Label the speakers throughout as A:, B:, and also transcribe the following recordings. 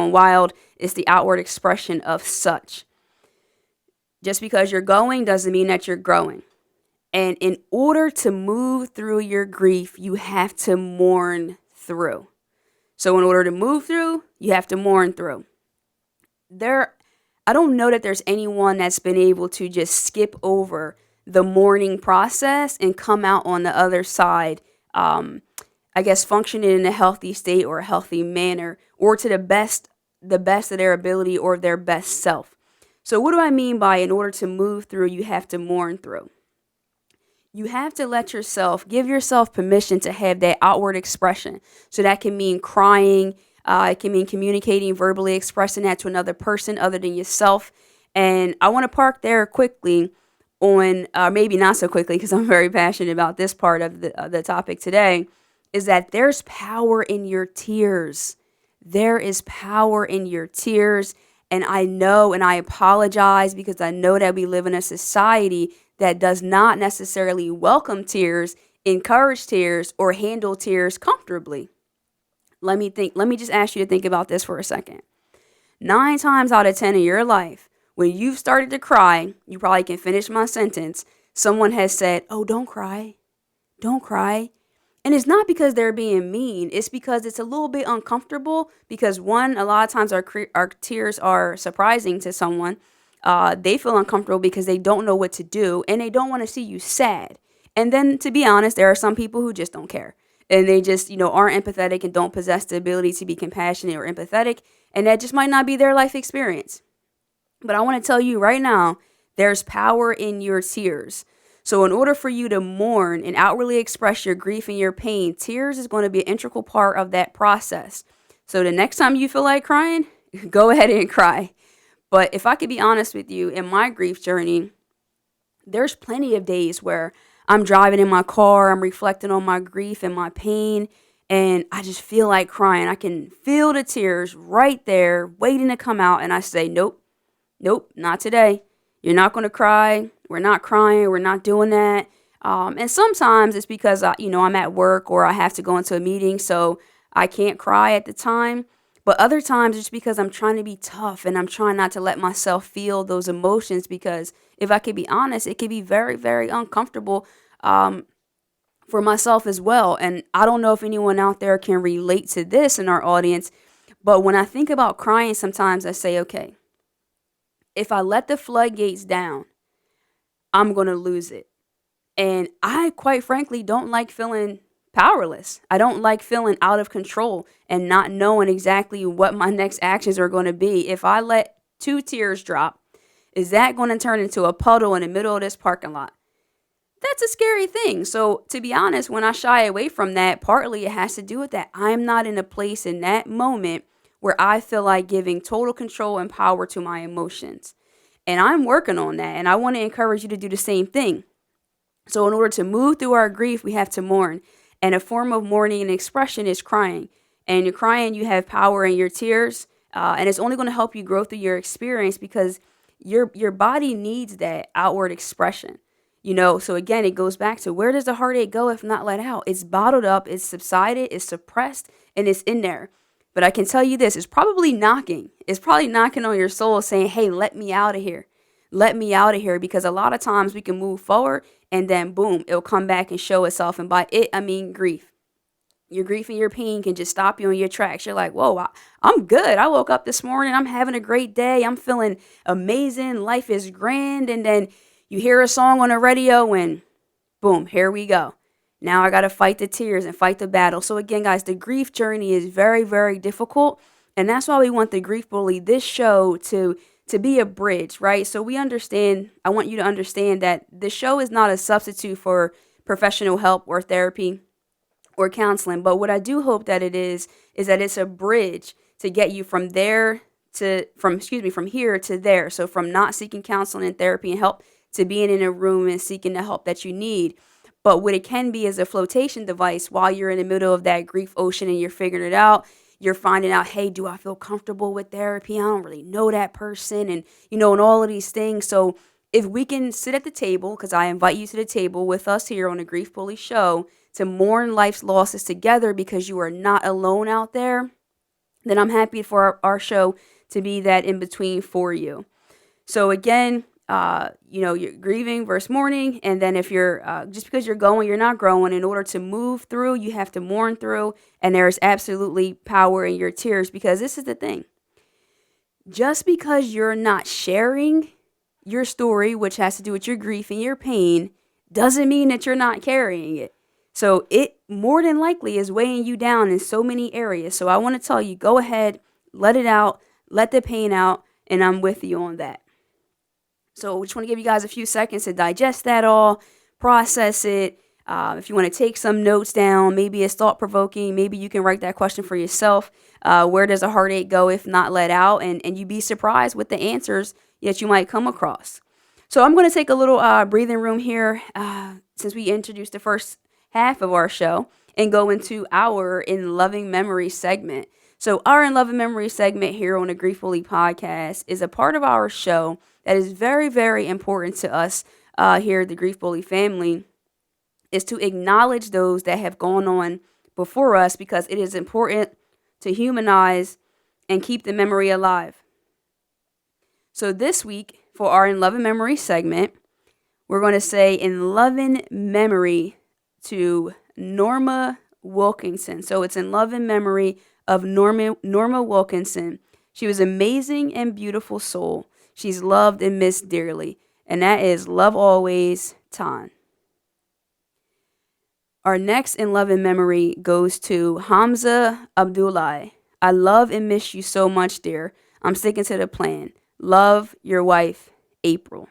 A: going wild is the outward expression of such. Just because you're going doesn't mean that you're growing. And in order to move through your grief, you have to mourn through. So in order to move through, you have to mourn through. I don't know that there's anyone that's been able to just skip over the mourning process and come out on the other side, functioning in a healthy state or a healthy manner, or to the best of their ability or their best self. So what do I mean by in order to move through, you have to mourn through? You have to give yourself permission to have that outward expression. So that can mean crying. It can mean communicating, verbally expressing that to another person other than yourself. And I want to park there quickly on, maybe not so quickly because I'm very passionate about this part of the topic today, is that there's power in your tears. There is power in your tears. And I know, and I apologize because I know that we live in a society that does not necessarily welcome tears, encourage tears, or handle tears comfortably. Let me just ask you to think about this for a second. 9 times out of 10 in your life, when you've started to cry, you probably can finish my sentence, someone has said, "Oh, don't cry. Don't cry." And it's not because they're being mean. It's because it's a little bit uncomfortable because one, a lot of times our tears are surprising to someone. They feel uncomfortable because they don't know what to do and they don't want to see you sad. And then to be honest, there are some people who just don't care and they just, aren't empathetic and don't possess the ability to be compassionate or empathetic. And that just might not be their life experience. But I want to tell you right now, there's power in your tears. So in order for you to mourn and outwardly express your grief and your pain, tears is going to be an integral part of that process. So the next time you feel like crying, go ahead and cry. But if I could be honest with you, in my grief journey, there's plenty of days where I'm driving in my car, I'm reflecting on my grief and my pain, and I just feel like crying. I can feel the tears right there waiting to come out, and I say, nope, not today. You're not going to cry. We're not crying. We're not doing that. And sometimes it's because, I'm at work or I have to go into a meeting, so I can't cry at the time. But other times it's because I'm trying to be tough and I'm trying not to let myself feel those emotions because if I could be honest, it could be very, very uncomfortable for myself as well. And I don't know if anyone out there can relate to this in our audience, but when I think about crying, sometimes I say, okay, if I let the floodgates down, I'm going to lose it. And I, quite frankly, don't like feeling powerless. I don't like feeling out of control and not knowing exactly what my next actions are going to be. If I let 2 tears drop, is that going to turn into a puddle in the middle of this parking lot? That's a scary thing. So to be honest, when I shy away from that, partly it has to do with that. I'm not in a place in that moment where I feel like giving total control and power to my emotions. And I'm working on that. And I want to encourage you to do the same thing. So in order to move through our grief, we have to mourn. And a form of mourning and expression is crying. And you're crying, you have power in your tears. And it's only going to help you grow through your experience because your body needs that outward expression. So again, it goes back to where does the heartache go if not let out? It's bottled up, it's subsided, it's suppressed, and it's in there. But I can tell you this, it's probably knocking. It's probably knocking on your soul saying, hey, let me out of here. Let me out of here. Because a lot of times we can move forward and then boom, it'll come back and show itself. And by it, I mean grief. Your grief and your pain can just stop you in your tracks. You're like, whoa, I'm good. I woke up this morning. I'm having a great day. I'm feeling amazing. Life is grand. And then you hear a song on the radio and boom, here we go. Now I got to fight the tears and fight the battle. So again, guys, the grief journey is very, very difficult. And that's why we want the Grief Bully, this show, to be a bridge, right? So I want you to understand that the show is not a substitute for professional help or therapy or counseling. But what I do hope that it is that it's a bridge to get you from here to there. So from not seeking counseling and therapy and help to being in a room and seeking the help that you need. But what it can be is a flotation device while you're in the middle of that grief ocean and you're figuring it out. You're finding out, hey, do I feel comfortable with therapy? I don't really know that person. And, and all of these things. So if we can sit at the table, because I invite you to the table with us here on the Grief Bully show to mourn life's losses together because you are not alone out there. then I'm happy for our show to be that in between for you. So again, you're grieving versus mourning. And then if you're, just because you're going, you're not growing. In order to move through, you have to mourn through. And there's absolutely power in your tears, because this is the thing. Just because you're not sharing your story, which has to do with your grief and your pain, doesn't mean that you're not carrying it. So it more than likely is weighing you down in so many areas. So I want to tell you, go ahead, let it out, let the pain out, and I'm with you on that. So I just want to give you guys a few seconds to digest that all, process it. If you want to take some notes down, maybe it's thought-provoking, maybe you can write that question for yourself. Where does a heartache go if not let out? And you'd be surprised with the answers that you might come across. So I'm going to take a little breathing room here since we introduced the first half of our show and go into our In Loving Memory segment. So our In Loving Memory segment here on the Griefbully podcast is a part of our show that is very, very important to us here at the Griefbully family, is to acknowledge those that have gone on before us, because it is important to humanize and keep the memory alive. So this week, for our In Loving Memory segment, we're going to say in loving memory to Norma Wilkinson. So it's in loving memory of Norma Wilkinson. She was an amazing and beautiful soul. She's loved and missed dearly. And that is Love Always, Tan. Our next in loving memory goes to Hamza Abdullahi. I love and miss you so much, dear. I'm sticking to the plan. Love, your wife, April.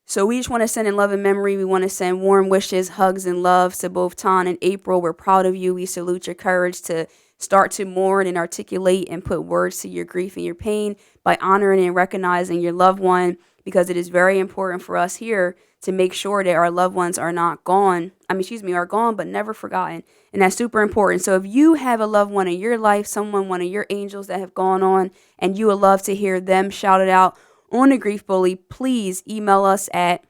A: So we just want to send in love and memory. We want to send warm wishes, hugs, and love to both Tan and April. We're proud of you. We salute your courage to start to mourn and articulate and put words to your grief and your pain by honoring and recognizing your loved one, because it is very important for us here to make sure that our loved ones are not gone. Are gone, but never forgotten. And that's super important. So if you have a loved one in your life, one of your angels that have gone on, and you would love to hear them shouted out on the Grief Bully, please email us at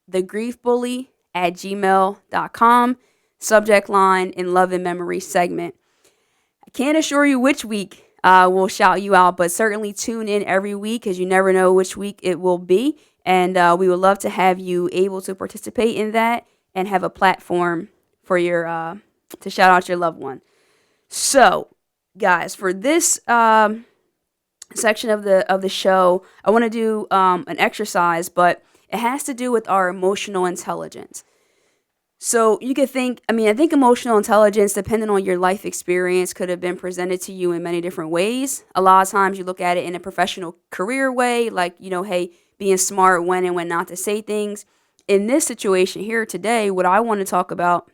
A: thegriefbully@gmail.com. Subject line, In Love and Memory segment. I can't assure you which week we'll shout you out, but certainly tune in every week, because you never know which week it will be. And we would love to have you able to participate in that and have a platform for your to shout out your loved one. So, guys, for this section of the show, I want to do an exercise, but it has to do with our emotional intelligence. So you could think, I think emotional intelligence, depending on your life experience, could have been presented to you in many different ways. A lot of times you look at it in a professional career way, like, hey, being smart when and when not to say things. In this situation here today, what I want to talk about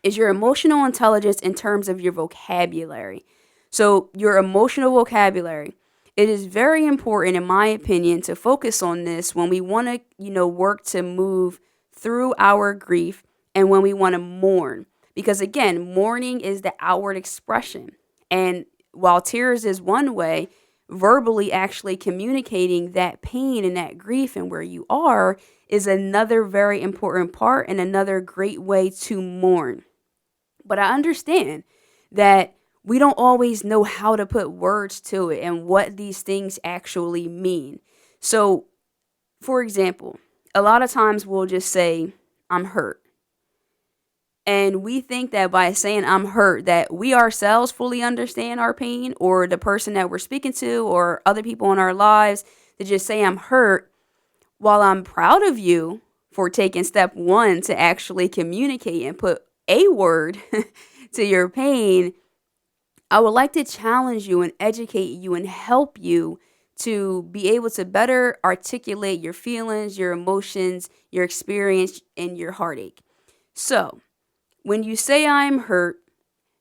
A: is your emotional intelligence in terms of your vocabulary. So your emotional vocabulary. It is very important, in my opinion, to focus on this when we want to, work to move through our grief and when we want to mourn. Because again, mourning is the outward expression. And while tears is one way, verbally actually communicating that pain and that grief and where you are is another very important part and another great way to mourn. But I understand that we don't always know how to put words to it and what these things actually mean. So, for example, a lot of times we'll just say, I'm hurt. And we think that by saying I'm hurt, that we ourselves fully understand our pain, or the person that we're speaking to or other people in our lives, to just say I'm hurt. While I'm proud of you for taking step one to actually communicate and put a word to your pain, I would like to challenge you and educate you and help you to be able to better articulate your feelings, your emotions, your experience, and your heartache. So, when you say I'm hurt,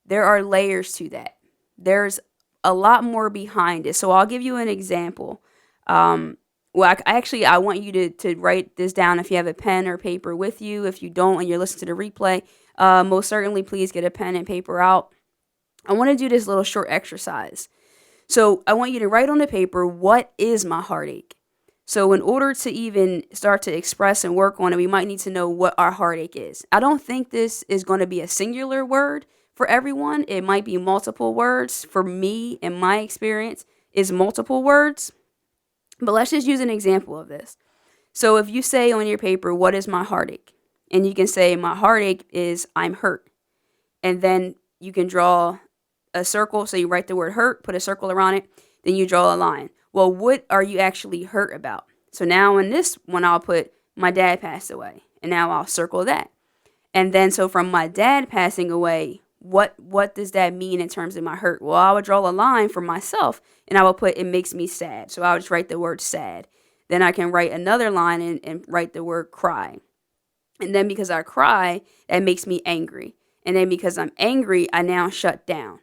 A: there are layers to that. There's a lot more behind it. So I'll give you an example. I want you to write this down if you have a pen or paper with you. If you don't and you're listening to the replay, most certainly please get a pen and paper out. I want to do this little short exercise. So I want you to write on the paper, what is my heartache? So in order to even start to express and work on it, we might need to know what our heartache is. I don't think this is going to be a singular word For everyone, it might be multiple words. For me, in my experience, is multiple words. But let's just use an example of this. So if you say on your paper, what is my heartache? And you can say, my heartache is I'm hurt. And then you can draw a circle. So you write the word hurt, put a circle around it, then you draw a line. Well, what are you actually hurt about? So now in this one, I'll put my dad passed away. And now I'll circle that. And then so from my dad passing away, what does that mean in terms of my hurt? Well, I would draw a line for myself and I will put it makes me sad. So I would just write the word sad. Then I can write another line and write the word cry. And then because I cry, that makes me angry. And then because I'm angry, I now shut down.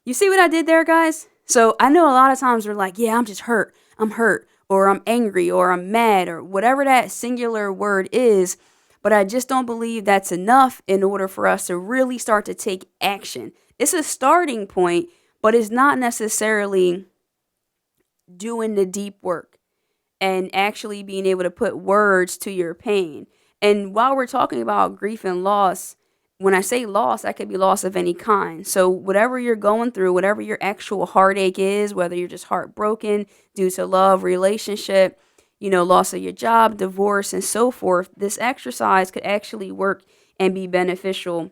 A: You see what I did there, guys? So I know a lot of times we're like, yeah, I'm just hurt. I'm hurt, or I'm angry, or I'm mad, or whatever that singular word is. But I just don't believe that's enough in order for us to really start to take action. It's a starting point, but it's not necessarily doing the deep work and actually being able to put words to your pain. And while we're talking about grief and loss, when I say loss, that could be loss of any kind. So whatever you're going through, whatever your actual heartache is, whether you're just heartbroken due to love, relationship, loss of your job, divorce, and so forth, this exercise could actually work and be beneficial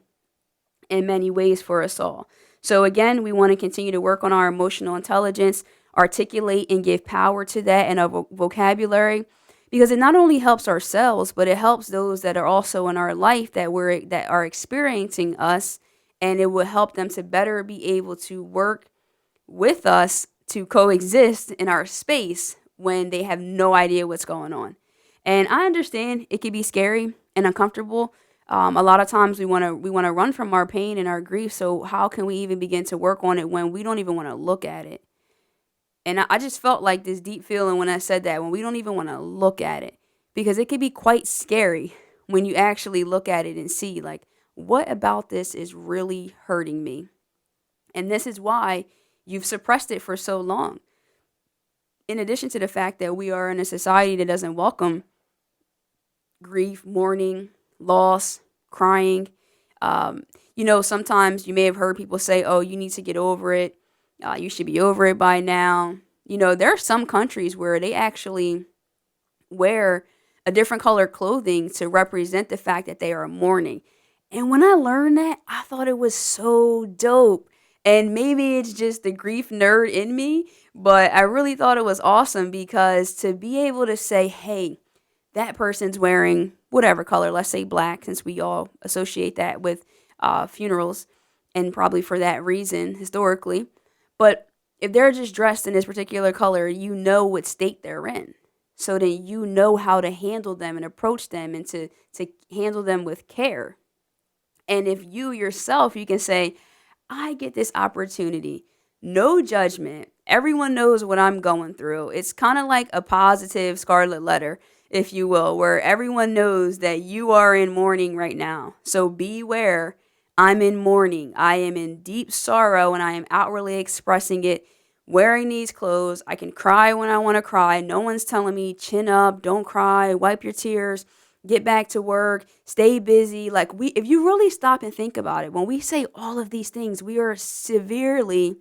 A: in many ways for us all. So again, we want to continue to work on our emotional intelligence, articulate and give power to that and our vocabulary, because it not only helps ourselves, but it helps those that are also in our life that are experiencing us, and it will help them to better be able to work with us to coexist in our space when they have no idea what's going on. And I understand it can be scary and uncomfortable. A lot of times we want to run from our pain and our grief. So how can we even begin to work on it when we don't even want to look at it? And I just felt like this deep feeling when I said that, when we don't even want to look at it, because it can be quite scary when you actually look at it and see, like, what about this is really hurting me? And this is why you've suppressed it for so long. In addition to the fact that we are in a society that doesn't welcome grief, mourning, loss, crying. Sometimes you may have heard people say, oh, you need to get over it. You should be over it by now. There are some countries where they actually wear a different color clothing to represent the fact that they are mourning. And when I learned that, I thought it was so dope. And maybe it's just the grief nerd in me, but I really thought it was awesome, because to be able to say, hey, that person's wearing whatever color, let's say black, since we all associate that with funerals, and probably for that reason historically. But if they're just dressed in this particular color, you know what state they're in. So then you know how to handle them and approach them and to handle them with care. And if you yourself, you can say, I get this opportunity, no judgment. Everyone knows what I'm going through. It's kind of like a positive scarlet letter, if you will, where everyone knows that you are in mourning right now. So beware. I'm in mourning. I am in deep sorrow, and I am outwardly expressing it, wearing these clothes. I can cry when I want to cry. No one's telling me, chin up, don't cry, wipe your tears, get back to work, stay busy. If you really stop and think about it, when we say all of these things, we are seriously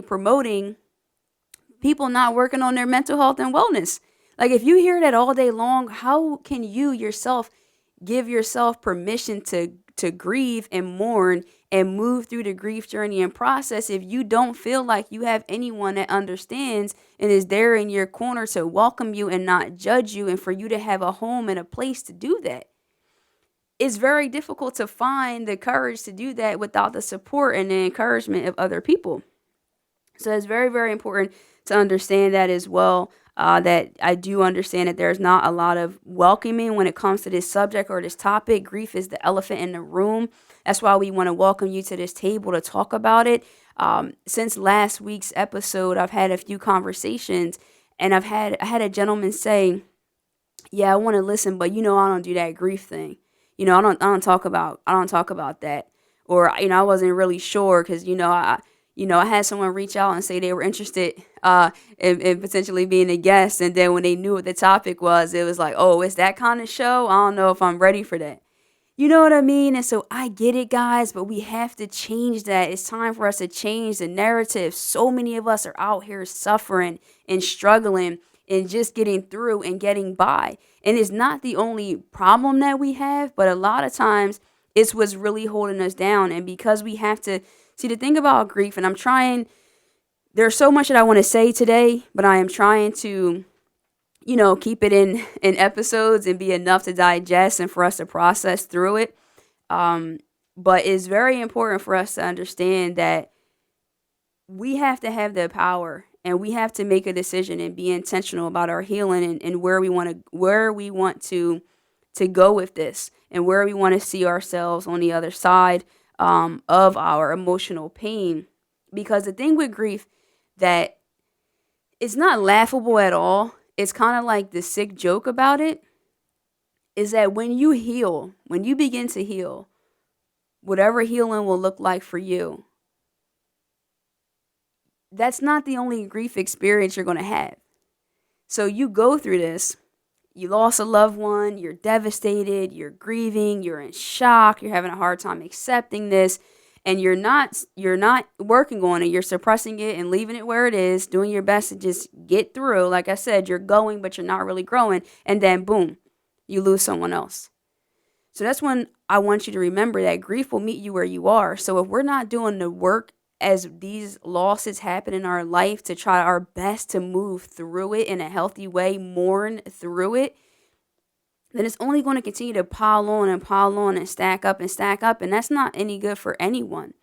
A: promoting people not working on their mental health and wellness. Like, if you hear that all day long, how can you yourself give yourself permission to grieve and mourn and move through the grief journey and process if you don't feel like you have anyone that understands and is there in your corner to welcome you and not judge you, and for you to have a home and a place to do that? It's very difficult to find the courage to do that without the support and the encouragement of other people. So it's very, very important to understand that as well. That I do understand that there's not a lot of welcoming when it comes to this subject or this topic. Grief is the elephant in the room. That's why we want to welcome you to this table to talk about it. Since last week's episode, I've had a few conversations, and I had a gentleman say, yeah, I want to listen, but I don't do that grief thing. I don't talk about that. Or, I wasn't really sure because, I had someone reach out and say they were interested in potentially being a guest. And then when they knew what the topic was, it was like, oh, it's that kind of show? I don't know if I'm ready for that. You know what I mean? And so I get it, guys, but we have to change that. It's time for us to change the narrative. So many of us are out here suffering and struggling and just getting through and getting by. And it's not the only problem that we have, but a lot of times it's what's really holding us down. And because we have to see the thing about grief, and I'm trying, there's so much that I want to say today, but I am trying to keep it in episodes and be enough to digest and for us to process through it. But it's very important for us to understand that we have to have the power and we have to make a decision and be intentional about our healing and where we want to go with this and where we want to see ourselves on the other side of our emotional pain. Because the thing with grief that it's not laughable at all, it's kind of like the sick joke about it, is that when you heal, when you begin to heal, whatever healing will look like for you, that's not the only grief experience you're going to have. So you go through this, you lost a loved one, you're devastated, you're grieving, you're in shock, you're having a hard time accepting this, and you're not working on it. You're suppressing it and leaving it where it is, doing your best to just get through. Like I said, you're going, but you're not really growing. And then boom, you lose someone else. So that's when I want you to remember that grief will meet you where you are. So if we're not doing the work as these losses happen in our life to try our best to move through it in a healthy way, mourn through it, then it's only going to continue to pile on and stack up. And that's not any good for anyone.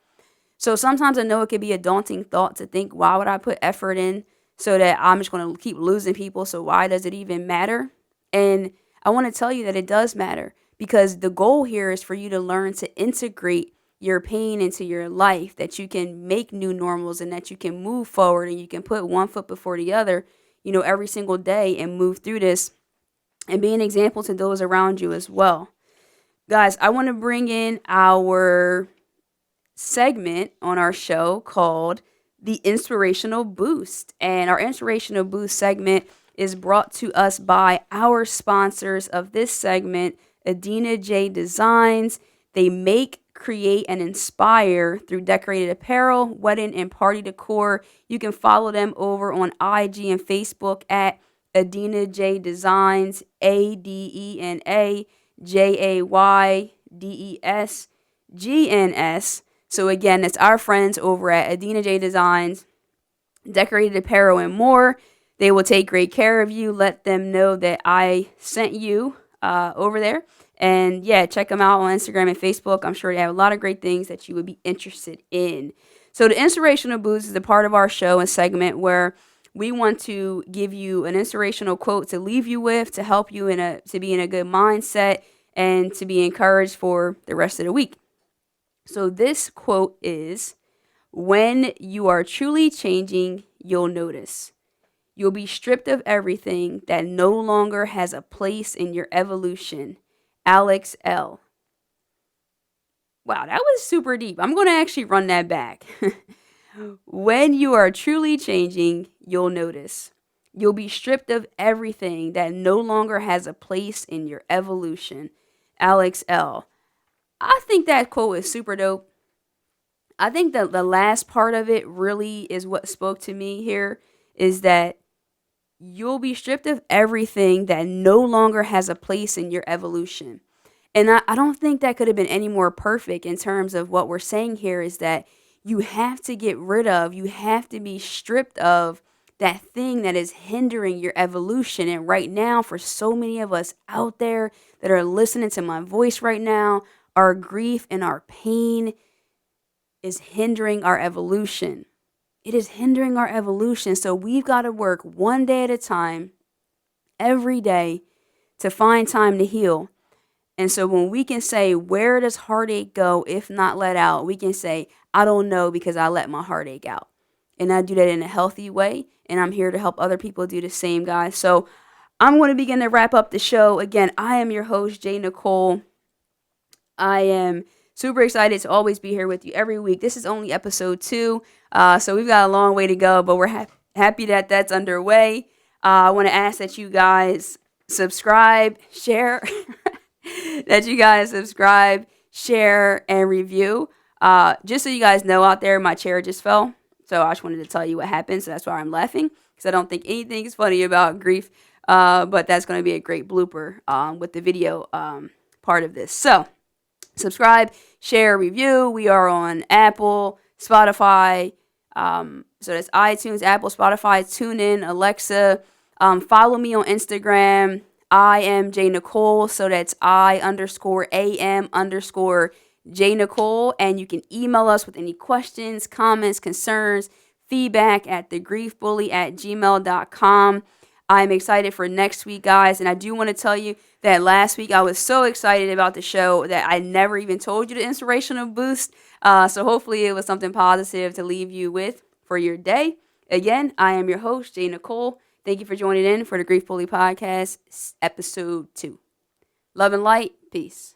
A: So sometimes I know it could be a daunting thought to think, why would I put effort in so that I'm just going to keep losing people? So why does it even matter? And I want to tell you that it does matter, because the goal here is for you to learn to integrate your pain into your life, that you can make new normals and that you can move forward and you can put one foot before the other, every single day and move through this and be an example to those around you as well. Guys, I want to bring in our segment on our show called the Inspirational Boost. And our Inspirational Boost segment is brought to us by our sponsors of this segment, Adina J Designs. They make, create, and inspire through decorated apparel, wedding, and party decor. You can follow them over on IG and Facebook at Adina J Designs, ADENAJAYDESGNS. So again, it's our friends over at Adina J Designs, decorated apparel and more. They will take great care of you. Let them know that I sent you over there. And yeah, check them out on Instagram and Facebook. I'm sure they have a lot of great things that you would be interested in. So the Inspirational Boost is a part of our show and segment where we want to give you an inspirational quote to leave you with, to help you to be in a good mindset and to be encouraged for the rest of the week. So this quote is, "When you are truly changing, you'll notice. You'll be stripped of everything that no longer has a place in your evolution. Elle." Wow, that was super deep. I'm going to actually run that back. When you are truly changing, you'll notice. You'll be stripped of everything that no longer has a place in your evolution. Elle. I think that quote is super dope. I think that the last part of it really is what spoke to me here, is that you'll be stripped of everything that no longer has a place in your evolution. And I don't think that could have been any more perfect in terms of what we're saying here, is that you have to get rid of, you have to be stripped of that thing that is hindering your evolution. And right now, for so many of us out there that are listening to my voice right now, our grief and our pain is hindering our evolution. It is hindering our evolution. So we've got to work one day at a time, every day, to find time to heal. And so when we can say, where does heartache go if not let out? We can say, I don't know, because I let my heartache out. And I do that in a healthy way. And I'm here to help other people do the same, guys. So I'm going to begin to wrap up the show. Again, I am your host, J.Nicole. I am super excited to always be here with you every week. This is only episode 2. So we've got a long way to go, but we're happy that that's underway. I want to ask that you guys subscribe, share, that you guys subscribe, share, and review. Just so you guys know out there, my chair just fell. So I just wanted to tell you what happened. So that's why I'm laughing, because I don't think anything is funny about grief. But that's going to be a great blooper with the video part of this. So subscribe, share, review. We are on Apple, Spotify. So that's iTunes, Apple, Spotify, TuneIn, Alexa. Follow me on Instagram. I am J.Nicole. So that's I_am_J.Nicole. And you can email us with any questions, comments, concerns, feedback at thegriefbully@gmail.com. I'm excited for next week, guys. And I do want to tell you that last week I was so excited about the show that I never even told you the inspirational boost. So hopefully it was something positive to leave you with for your day. Again, I am your host, J.Nicole. Thank you for joining in for the Grief Bully Podcast, episode 2. Love and light. Peace.